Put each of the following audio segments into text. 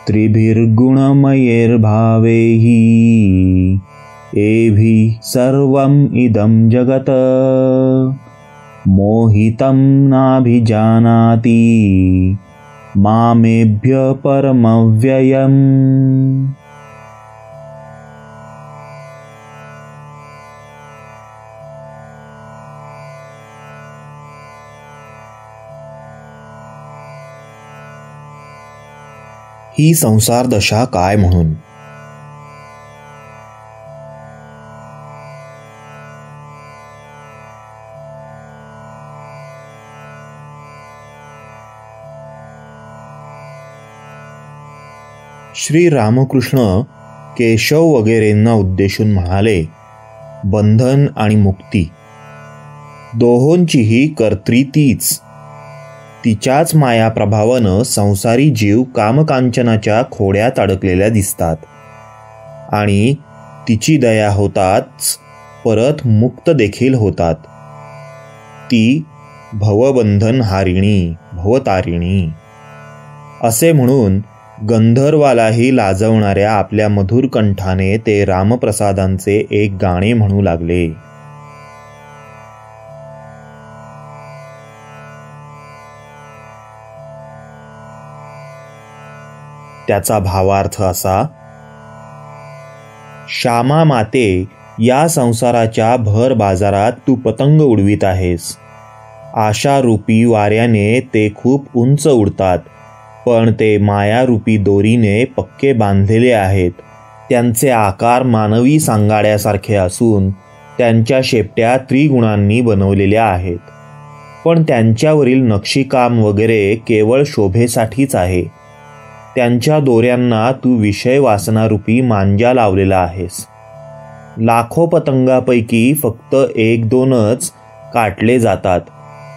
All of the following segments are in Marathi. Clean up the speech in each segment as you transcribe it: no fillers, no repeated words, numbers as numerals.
त्रिभिर्गुणमयैर्भावैः एभिः सर्वम् इदं जगत् मोहितं नाभिजानाति मामेभ्य परमव्ययम्। ही संसार दशा काय म्हणून? श्री रामकृष्ण केशव वगैरेंना उद्देशून म्हणाले, बंधन आणि मुक्ती दोहोंचीही कर्त्री तीच. तिच्याच मायाप्रभावानं संसारी जीव कामकांचनाच्या खोड्यात अडकलेल्या दिसतात आणि तिची दया होताच परत मुक्त देखील होतात. ती भवबंधन हारिणी भवतारिणी असे म्हणून गंधर्वालाही लाजवणाऱ्या आपल्या मधुर कंठाने ते रामप्रसादांचे एक गाणे म्हणू लागले. त्याचा भावार्थ असा: श्यामा माते, या संसाराच्या भर बाजारात तू पतंग उडवीत आहेस. आशारूपी वाऱ्याने ते खूप उंच उडतात, पण ते मायारूपी दोरीने पक्के बांधलेले आहेत. त्यांचे आकार मानवी सांगाड्यासारखे असून त्यांच्या शेपट्या त्रिगुणांनी बनवलेल्या आहेत, पण त्यांच्यावरील नक्षीकाम वगैरे केवळ शोभेसाठीच आहे. त्यांच्या दोऱ्यांना तू विषय वासनारूपी मांजा लावलेला आहेस. लाखो पतंगापैकी फक्त 1-2च काटले जातात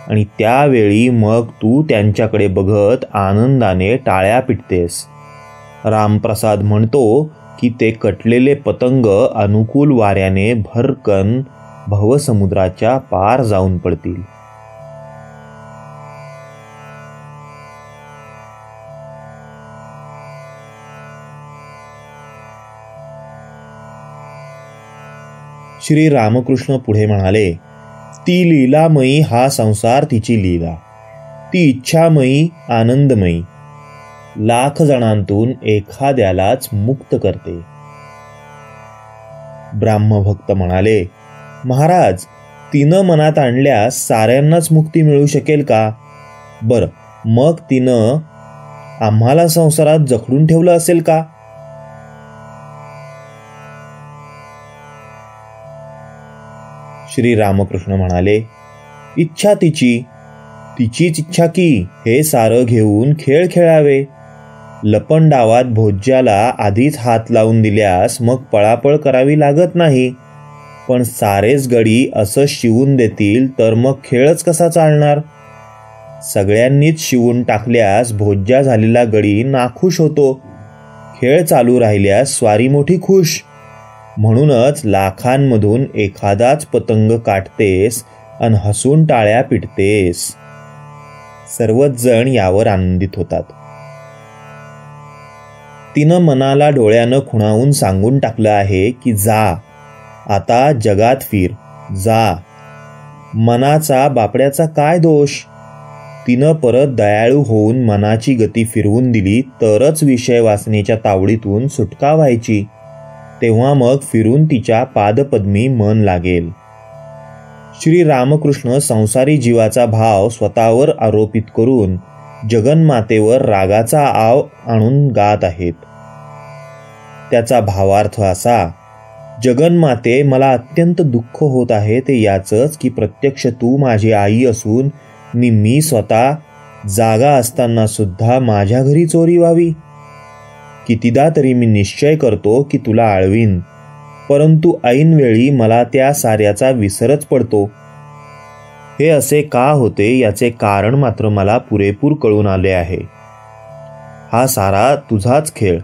आणि त्यावेळी मग तू त्यांच्याकडे बघत आनंदाने टाळ्या पिटतेस. रामप्रसाद म्हणतो की ते कटलेले पतंग अनुकूल वाऱ्याने भरकन भवसमुद्राच्या पार जाऊन पडतील. श्री रामकृष्ण पुढे म्हणाले, ती लीलामयी हा संसार तिची लीला. ती इच्छामयी आनंदमयी. लाख जणांतून एखाद्यालाच मुक्त करते. ब्राह्मभक्त म्हणाले, महाराज, तिनं मनात आणल्यास साऱ्यांनाच मुक्ती मिळू शकेल का? बरं, मग तिनं आम्हाला संसारात जखडून ठेवलं असेल का? श्री रामकृष्ण म्हणाले, इच्छा तिचीच इच्छा की हे सारं घेऊन खेळ खेळावे. लपंडावात भोज्याला आधीच हात लावून दिल्यास मग पळापळ करावी लागत नाही. पण सारेच गडी असं शिवून देतील तर मग खेळच कसा चालणार? सगळ्यांनीच शिवून टाकल्यास भोज्या झालेला गडी नाखुश होतो. खेळ चालू राहिल्यास स्वारी मोठी खुश. म्हणूनच लाखांमधून एखादाच पतंग काटतेस आणि हसून टाळ्या पिटतेस. सर्वच जण यावर आनंदित होतात. तिनं मनाला डोळ्यानं खुणावून सांगून टाकलं आहे की जा, आता जगात फिर, जा. मनाचा बापड्याचा काय दोष? तिनं परत दयाळू होऊन मनाची गती फिरवून दिली तरच विषय वासनेच्या तावडीतून सुटका व्हायची. तेव्हा मग फिरून तिच्या पादपद्मी मन लागेल. श्री रामकृष्ण संसारी जीवाचा भाव स्वतःवर आरोपित करून जगन्मातेवर रागाचा आव आणून गात आहेत. त्याचा भावार्थ असा: जगन्माते, मला अत्यंत दुःख होत आहे ते याचंच की प्रत्यक्ष तू माझी आई असून मी स्वतः जागा असताना सुद्धा माझ्या घरी चोरी व्हावी. कितीदा तरी मी निश्चय करतो की तुला आळवीन, परंतु ऐनवेळी मला त्या साऱ्याचा विसरच पडतो. हे असे का होते याचे कारण मात्र मला पुरेपूर कळून आले आहे. हा सारा तुझाच खेळ,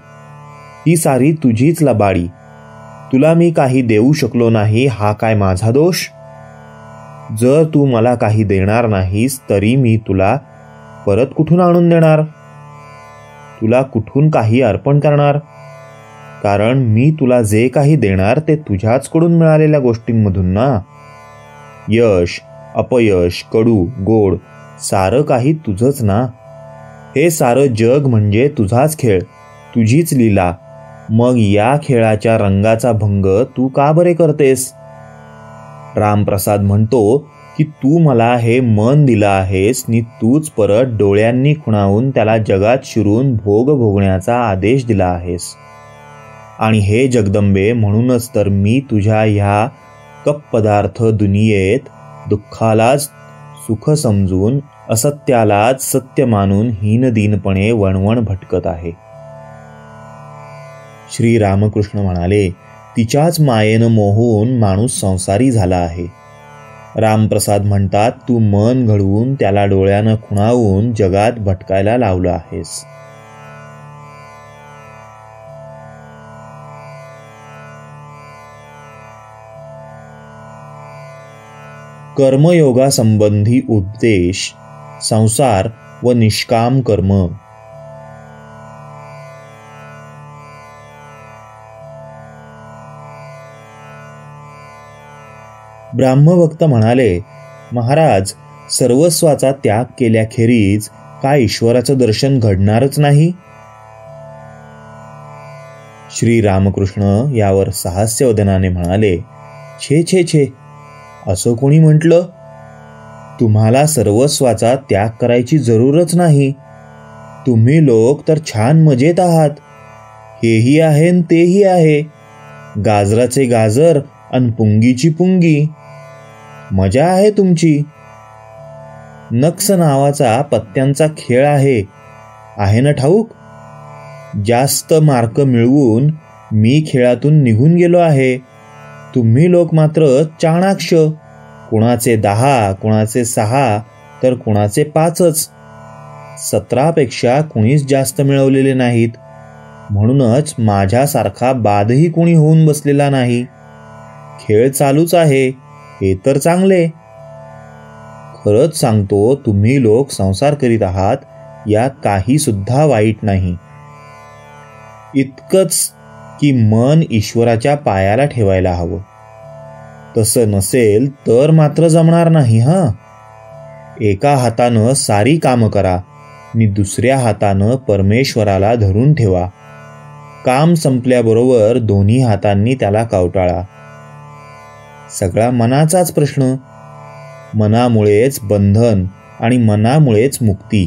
ही सारी तुझीच लबाडी. तुला मी काही देऊ शकलो नाही हा काय माझा दोष? जर तू मला काही देणार नाहीस तरी मी तुला परत कुठून आणून देणार? तुला कुठून काही अर्पण करणार, कारण मी तुला जे काही देणार ते तुझ्याचकडून मिळालेल्या गोष्टींमधून ना. यश, अपयश, कडू, गोड सारं काही तुझंच ना. हे सारं जग म्हणजे तुझाच खेळ, तुझीच लीला. मग या खेळाच्या रंगाचा भंग तू का बरे करतेस? रामप्रसाद म्हणतो की तू मला हे मन दिलं आहेस नि तूच परत डोळ्यांनी खुणावून त्याला जगात शिरून भोग भोगण्याचा आदेश दिला आहेस. आणि हे जगदंबे, म्हणूनच तर मी तुझ्या ह्या कप पदार्थ दुनियेत दुःखालाच सुख समजून असत्यालाच सत्य मानून हीनदीनपणे वणवण भटकत आहे. श्री रामकृष्ण म्हणाले, तिच्याच मायेनं मोहून माणूस संसारी झाला आहे. रामप्रसाद म्हणतात, तू मन घडवून त्याला डोळ्यानं खुणावून जगात भटकायला लावलं आहेस. कर्मयोगासंबंधी उपदेश, संसार व निष्काम कर्म. ब्राह्मभक्त म्हणाले, महाराज, सर्वस्वाचा त्याग केल्याखेरीज काय ईश्वराचं दर्शन घडणारच नाही? श्री रामकृष्ण यावर साहास्यवदनाने म्हणाले, छे छे छे, असं कोणी म्हटलं? तुम्हाला सर्वस्वाचा त्याग करायची जरूरच नाही. तुम्ही लोक तर छान मजेत आहात. हेही आहे न तेही आहे. गाजराचे गाजर अन पुंगीची पुंगी. मजा आहे तुमची. नक्स नावाचा पत्त्यांचा खेळ आहे ना ठाऊक? जास्त मार्क मिळवून मी खेळातून निघून गेलो आहे. तुम्ही लोक मात्र चाणाक्ष, कुणाचे 10, कुणाचे 6 तर कुणाचे 5च. 17पेक्षा कुणीच जास्त मिळवलेले नाहीत. म्हणूनच माझ्यासारखा बादही कुणी होऊन बसलेला नाही. खेळ चालूच आहे, हे तर चांगले. खरंच सांगतो, तुम्ही लोक संसार करीत आहात यात काही सुद्धा वाईट नाही. इतकंच की मन ईश्वराच्या पायाला ठेवायला हवं. तसं नसेल तर मात्र जमणार नाही. एका हातानं सारी कामं करा आणि दुसऱ्या हातानं परमेश्वराला धरून ठेवा. काम संपल्याबरोबर दोन्ही हातांनी त्याला कवटाळा. सगळा मनाचाच प्रश्न. मनामुळेच बंधन आणि मनामुळेच मुक्ती.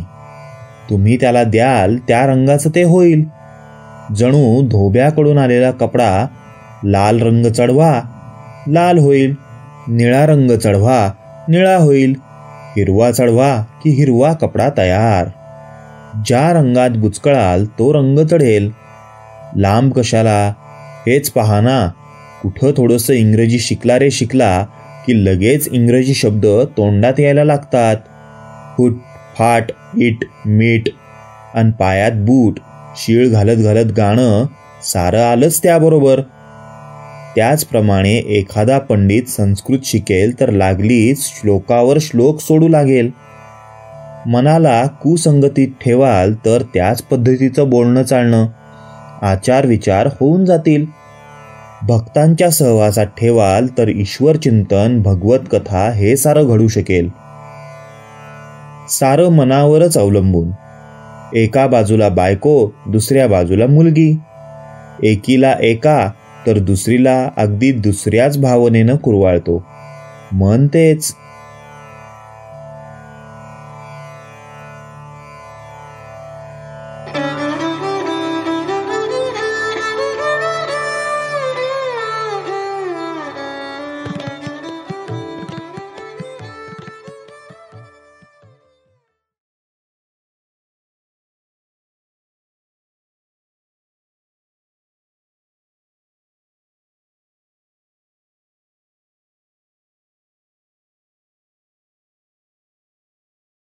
तुम्ही त्याला द्याल त्या रंगाचं ते होईल. जणू धोब्याकडून आलेला कपडा. लाल रंग चढवा, लाल होईल. निळा रंग चढवा, निळा होईल. हिरवा चढवा की हिरवा कपडा तयार. ज्या रंगात बुचकळाल तो रंग चढेल. लांब कशाला? हेच पहा ना, कुठं थोडंसं इंग्रजी शिकला की लगेच इंग्रजी शब्द तोंडात यायला लागतात. फूट, फाट, इट, मीठ अन पायात बूट, शीळ घालत घालत गाणं, सारं आलंच त्याबरोबर. त्याचप्रमाणे एखादा पंडित संस्कृत शिकेल तर लागलीच श्लोकावर श्लोक सोडू लागेल. मनाला कुसंगतीत ठेवाल तर त्याच पद्धतीचं बोलणं चालणं, आचार विचार होऊन जातील. भक्तांच्या सहवासात ठेवाल तर ईश्वर चिंतन, भगवत कथा हे सारं घडू शकेल. सारं मनावरच अवलंबून. एका बाजूला बायको, दुसऱ्या बाजूला मुलगी. एकीला एका तर दुसरीला अगदी दुसऱ्याच भावनेनं कुरवाळतो. मन तेच.